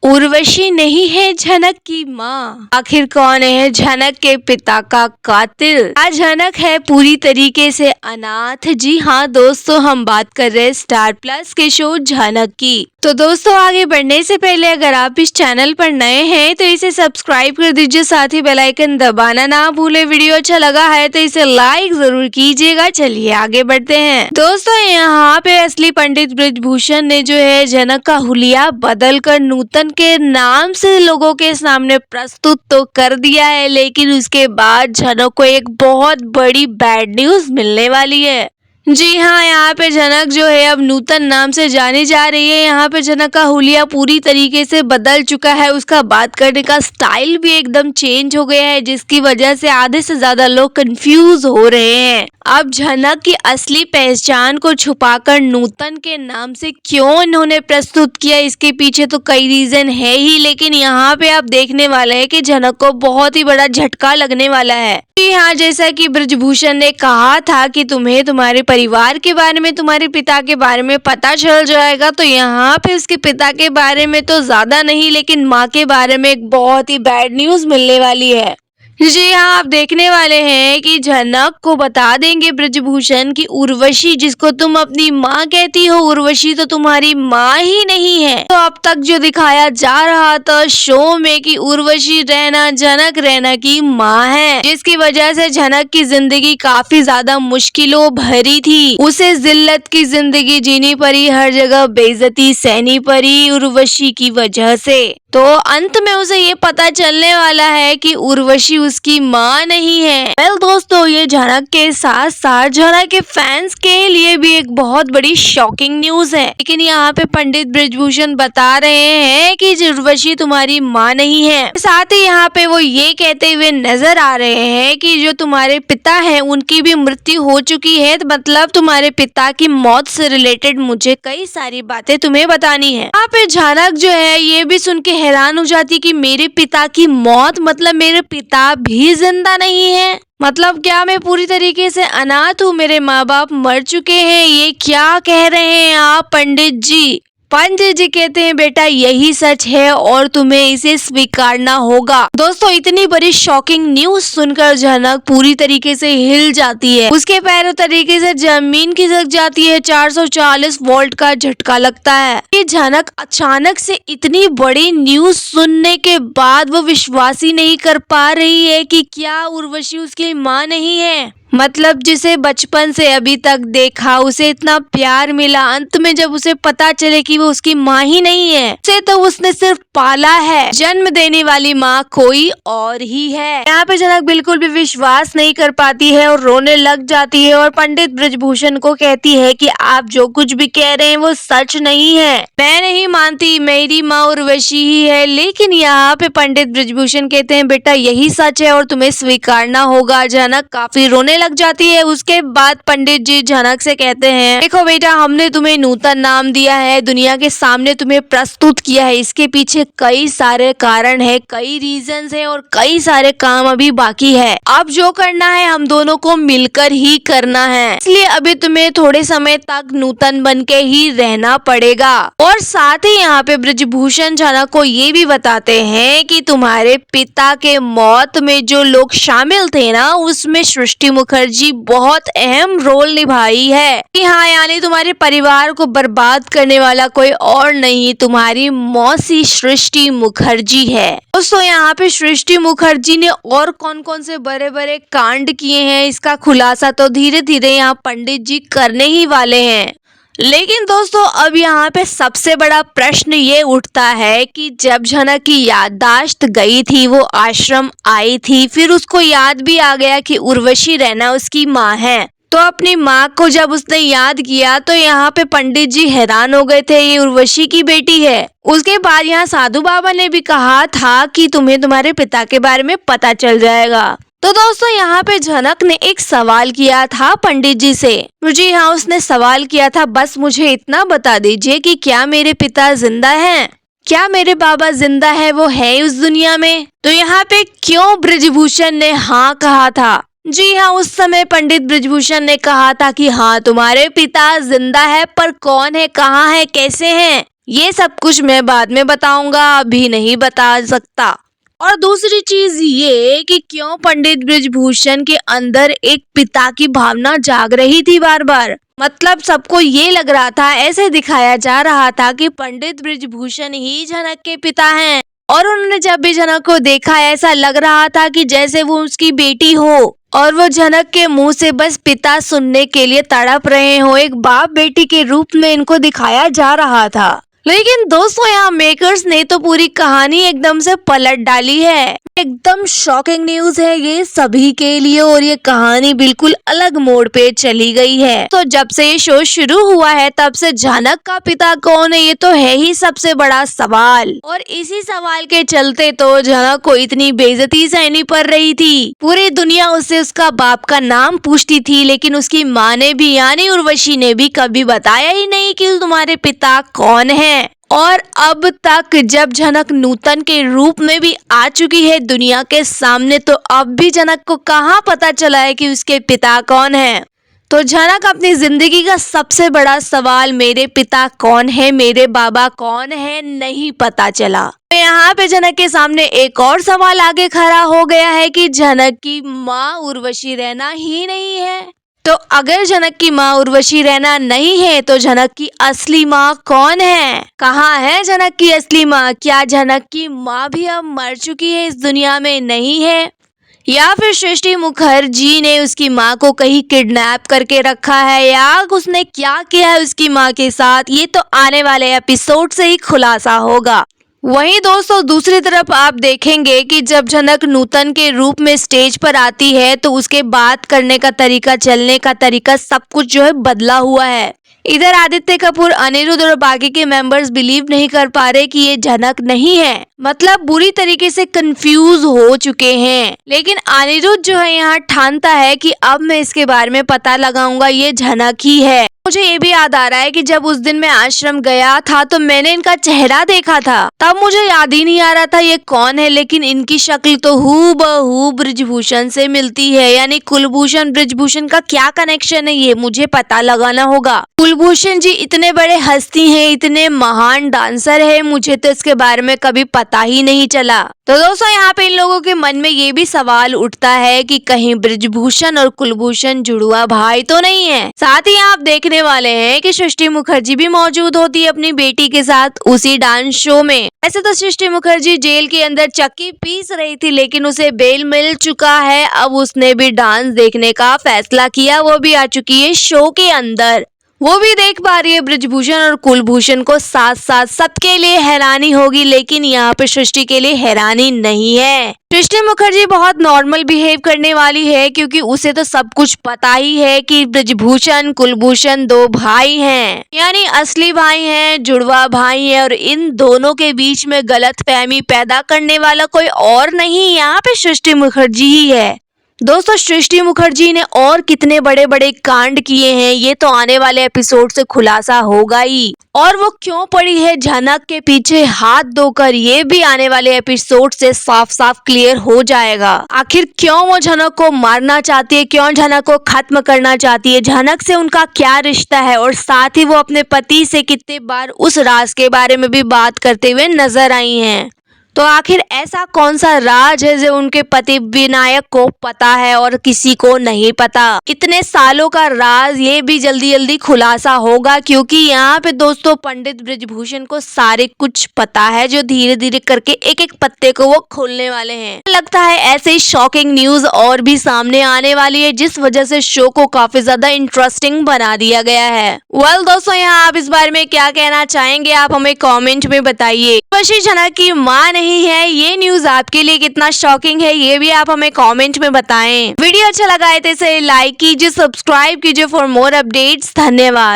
उर्वशी नहीं है झनक की माँ। आखिर कौन है झनक के पिता का कातिल? आज झनक है पूरी तरीके से अनाथ। जी हाँ दोस्तों, हम बात कर रहे हैं स्टार प्लस के शो झनक की। तो दोस्तों, आगे बढ़ने से पहले अगर आप इस चैनल पर नए हैं तो इसे सब्सक्राइब कर दीजिए, साथ ही बेल आइकन दबाना ना भूले। वीडियो अच्छा लगा है तो इसे लाइक जरूर कीजिएगा। चलिए आगे बढ़ते हैं। दोस्तों, यहाँ पे असली पंडित ब्रजभूषण ने जो है झनक का हुलिया बदल कर नूतन के नाम से लोगों के सामने प्रस्तुत तो कर दिया है, लेकिन उसके बाद झनक को एक बहुत बड़ी बैड न्यूज मिलने वाली है। जी हाँ, यहाँ पे झनक जो है अब नूतन नाम से जानी जा रही है। यहाँ पे झनक का हुलिया पूरी तरीके से बदल चुका है। उसका बात करने का स्टाइल भी एकदम चेंज हो गया है, जिसकी वजह से आधे से ज्यादा लोग कंफ्यूज हो रहे हैं। अब झनक की असली पहचान को छुपाकर नूतन के नाम से क्यों इन्होंने प्रस्तुत किया, इसके पीछे तो कई रीजन है ही, लेकिन यहाँ पे आप देखने वाले हैं कि झनक को बहुत ही बड़ा झटका लगने वाला है। जी हाँ, जैसा कि ब्रजभूषण ने कहा था कि तुम्हें तुम्हारे परिवार के बारे में, तुम्हारे पिता के बारे में पता चल जाएगा, तो यहाँ पे उसके पिता के बारे में तो ज्यादा नहीं, लेकिन माँ के बारे में एक बहुत ही बैड न्यूज मिलने वाली है। जी हाँ, आप देखने वाले हैं कि झनक को बता देंगे ब्रजभूषण की उर्वशी, जिसको तुम अपनी माँ कहती हो, उर्वशी तो तुम्हारी माँ ही नहीं है। तो अब तक जो दिखाया जा रहा था शो में कि उर्वशी रैना झनक रैना की माँ है, जिसकी वजह से झनक की जिंदगी काफी ज्यादा मुश्किलों भरी थी। उसे जिल्लत की जिंदगी जीनी पड़ी, हर जगह बेइज्जती सहनी पड़ी उर्वशी की वजह से। तो अंत में उसे ये पता चलने वाला है कि उर्वशी उसकी माँ नहीं है। दोस्तों, ये झनक के साथ साथ झनक के फैंस के लिए भी एक बहुत बड़ी शॉकिंग न्यूज है, लेकिन यहाँ पे पंडित ब्रजभूषण बता रहे हैं कि उर्वशी तुम्हारी माँ नहीं है। साथ ही यहाँ पे वो ये कहते हुए नजर आ रहे हैं कि जो तुम्हारे पिता है उनकी भी मृत्यु हो चुकी है, तो मतलब तुम्हारे पिता की मौत से रिलेटेड मुझे कई सारी बातें तुम्हें बतानी है। यहाँ पे झनक जो है ये भी सुन के हैरान हो जाती कि मेरे पिता की मौत, मतलब मेरे पिता भी जिंदा नहीं है? मतलब क्या मैं पूरी तरीके से अनाथ हूँ? मेरे माँ बाप मर चुके हैं? ये क्या कह रहे हैं आप पंडित जी? पंडित जी कहते हैं बेटा यही सच है और तुम्हें इसे स्वीकारना होगा। दोस्तों, इतनी बड़ी शॉकिंग न्यूज सुनकर झनक पूरी तरीके से हिल जाती है। उसके पैरों तरीके से जमीन खिसक जाती है। 440 वोल्ट का झटका लगता है। ये झनक अचानक से इतनी बड़ी न्यूज सुनने के बाद वो विश्वास ही नहीं कर पा रही है कि क्या उर्वशी उसकी माँ नहीं है। मतलब जिसे बचपन से अभी तक देखा, उसे इतना प्यार मिला, अंत में जब उसे पता चले कि वो उसकी माँ ही नहीं है, उसे तो उसने सिर्फ पाला है, जन्म देने वाली माँ कोई और ही है। यहाँ पे झनक बिल्कुल भी विश्वास नहीं कर पाती है और रोने लग जाती है और पंडित ब्रजभूषण को कहती है कि आप जो कुछ भी कह रहे हैं वो सच नहीं है, मैं नहीं मानती, मेरी माँ उर्वशी ही है। लेकिन यहाँ पे पंडित ब्रजभूषण कहते हैं बेटा यही सच है और तुम्हें स्वीकारना होगा। झनक काफी रोने लग जाती है। उसके बाद पंडित जी झनक से कहते हैं देखो बेटा, हमने तुम्हें नूतन नाम दिया है, दुनिया के सामने तुम्हें प्रस्तुत किया है, इसके पीछे कई सारे कारण है, कई रीजंस है और कई सारे काम अभी बाकी है। अब जो करना है हम दोनों को मिलकर ही करना है, इसलिए अभी तुम्हें थोड़े समय तक नूतन बन के ही रहना पड़ेगा। और साथ ही यहाँ पे ब्रजभूषण झनक को ये भी बताते हैं कि तुम्हारे पिता के मौत में जो लोग शामिल थे ना, उसमें सृष्टि मुखर्जी बहुत अहम रोल निभाई है। हाँ, यानी तुम्हारे परिवार को बर्बाद करने वाला कोई और नहीं, तुम्हारी मौसी सृष्टि मुखर्जी है। दोस्तों, यहाँ पे सृष्टि मुखर्जी ने और कौन कौन से बड़े बड़े कांड किए हैं, इसका खुलासा तो धीरे धीरे यहाँ पंडित जी करने ही वाले हैं। लेकिन दोस्तों, अब यहाँ पे सबसे बड़ा प्रश्न ये उठता है कि जब झनक की याददाश्त गई थी, वो आश्रम आई थी, फिर उसको याद भी आ गया कि उर्वशी रैना उसकी माँ है, तो अपनी माँ को जब उसने याद किया तो यहाँ पे पंडित जी हैरान हो गए थे, ये उर्वशी की बेटी है। उसके बाद यहाँ साधु बाबा ने भी कहा था कि तुम्हें तुम्हारे पिता के बारे में पता चल जाएगा। तो दोस्तों, यहाँ पे झनक ने एक सवाल किया था पंडित जी से। जी हाँ, उसने सवाल किया था बस मुझे इतना बता दीजिए कि क्या मेरे पिता जिंदा हैं? क्या मेरे बाबा जिंदा है, वो है उस दुनिया में? तो यहाँ पे क्यों ब्रजभूषण ने हाँ कहा था? जी हाँ, उस समय पंडित ब्रजभूषण ने कहा था कि हाँ तुम्हारे पिता जिंदा है, पर कौन है, कहाँ है, कैसे हैं, ये सब कुछ मैं बाद में बताऊंगा, अभी नहीं बता सकता। और दूसरी चीज ये कि क्यों पंडित ब्रिजभूषण के अंदर एक पिता की भावना जाग रही थी बार बार। मतलब सबको ये लग रहा था, ऐसे दिखाया जा रहा था कि पंडित ब्रिजभूषण ही जनक के पिता हैं। और उन्होंने जब भी जनक को देखा ऐसा लग रहा था कि जैसे वो उसकी बेटी हो और वो जनक के मुंह से बस पिता सुनने के लिए तड़प रहे हो। एक बाप बेटी के रूप में इनको दिखाया जा रहा था। लेकिन दोस्तों यहाँ मेकर्स ने तो पूरी कहानी एकदम से पलट डाली है। एकदम शॉकिंग न्यूज है ये सभी के लिए और ये कहानी बिल्कुल अलग मोड़ पे चली गई है। तो जब से ये शो शुरू हुआ है तब से जनक का पिता कौन है ये तो है ही सबसे बड़ा सवाल। और इसी सवाल के चलते तो जनक को इतनी बेइज्जती सहनी पड़ रही थी। पूरी दुनिया उससे उसका बाप का नाम पूछती थी, लेकिन उसकी माँ ने भी यानी उर्वशी ने भी कभी बताया ही नहीं कि तुम्हारे पिता कौन है। और अब तक जब जनक नूतन के रूप में भी आ चुकी है दुनिया के सामने, तो अब भी जनक को कहाँ पता चला है कि उसके पिता कौन है। तो जनक अपनी जिंदगी का सबसे बड़ा सवाल, मेरे पिता कौन है, मेरे बाबा कौन है, नहीं पता चला। तो यहाँ पे जनक के सामने एक और सवाल आगे खड़ा हो गया है कि जनक की माँ उर्वशी रैना ही नहीं है। तो अगर जनक की माँ उर्वशी रैना नहीं है तो जनक की असली माँ कौन है? कहाँ है जनक की असली माँ? क्या जनक की माँ भी अब मर चुकी है, इस दुनिया में नहीं है? या फिर सृष्टि मुखर्जी ने उसकी माँ को कहीं किडनैप करके रखा है, या उसने क्या किया है उसकी माँ के साथ, ये तो आने वाले एपिसोड से ही खुलासा होगा। वहीं दोस्तों दूसरी तरफ आप देखेंगे कि जब जनक नूतन के रूप में स्टेज पर आती है तो उसके बात करने का तरीका, चलने का तरीका, सब कुछ जो है बदला हुआ है। इधर आदित्य कपूर, अनिरुद्ध और बाकी के मेंबर्स बिलीव नहीं कर पा रहे कि ये जनक नहीं है, मतलब बुरी तरीके से कंफ्यूज हो चुके हैं। लेकिन अनिरुद्ध जो है यहाँ ठानता है कि अब मैं इसके बारे में पता लगाऊंगा, ये जनक ही है। मुझे ये भी याद आ रहा है कि जब उस दिन मैं आश्रम गया था तो मैंने इनका चेहरा देखा था, तब मुझे याद ही नहीं आ रहा था ये कौन है, लेकिन इनकी शक्ल तो हूबहू ब्रिजभूषण से मिलती है। यानी कुलभूषण ब्रिजभूषण का क्या कनेक्शन है ये मुझे पता लगाना होगा। कुलभूषण जी इतने बड़े हस्ती हैं, इतने महान डांसर है, मुझे तो इसके बारे में कभी पता ही नहीं चला। तो दोस्तों यहाँ पे इन लोगों के मन में ये भी सवाल उठता है कि कहीं ब्रिजभूषण और कुलभूषण जुड़वा भाई तो नहीं है। साथ ही आप देखने वाले हैं कि सृष्टि मुखर्जी भी मौजूद होती है अपनी बेटी के साथ उसी डांस शो में। ऐसे तो सृष्टि मुखर्जी जेल के अंदर चक्की पीस रही थी, लेकिन उसे बेल मिल चुका है। अब उसने भी डांस देखने का फैसला किया, वो भी आ चुकी है शो के अंदर, वो भी देख पा रही है ब्रिजभूषण और कुलभूषण को साथ साथ। सबके लिए हैरानी होगी, लेकिन यहाँ पे सृष्टि के लिए हैरानी नहीं है। सृष्टि मुखर्जी बहुत नॉर्मल बिहेव करने वाली है, क्योंकि उसे तो सब कुछ पता ही है कि ब्रिजभूषण कुलभूषण दो भाई हैं, यानी असली भाई हैं, जुड़वा भाई हैं, और इन दोनों के बीच में गलतफहमी पैदा करने वाला कोई और नहीं, यहाँ पे सृष्टि मुखर्जी ही है। दोस्तों सृष्टि मुखर्जी ने और कितने बड़े बड़े कांड किए हैं ये तो आने वाले एपिसोड से खुलासा होगा ही, और वो क्यों पड़ी है जनक के पीछे हाथ धोकर ये भी आने वाले एपिसोड से साफ साफ क्लियर हो जाएगा। आखिर क्यों वो जनक को मारना चाहती है, क्यों जनक को खत्म करना चाहती है, जनक से उनका क्या रिश्ता है, और साथ ही वो अपने पति से कितने बार उस राज के बारे में भी बात करते हुए नजर आई हैं। तो आखिर ऐसा कौन सा राज है जो उनके पति विनायक को पता है और किसी को नहीं पता। इतने सालों का राज ये भी जल्दी जल्दी खुलासा होगा, क्योंकि यहाँ पे दोस्तों पंडित ब्रिजभूषण को सारे कुछ पता है, जो धीरे धीरे करके एक एक पत्ते को वो खोलने वाले हैं। लगता है ऐसे ही शॉकिंग न्यूज और भी सामने आने वाली है, जिस वजह से शो को काफी ज्यादा इंटरेस्टिंग बना दिया गया है। वेल दोस्तों यहाँ आप इस बारे में क्या कहना चाहेंगे, आप हमें कॉमेंट में बताइए। उर्वशी जनक की माँ नहीं है, ये न्यूज आपके लिए कितना शॉकिंग है ये भी आप हमें कमेंट में बताएं। वीडियो अच्छा लगा है तो इसे लाइक कीजिए, सब्सक्राइब कीजिए फॉर मोर अपडेट्स। धन्यवाद।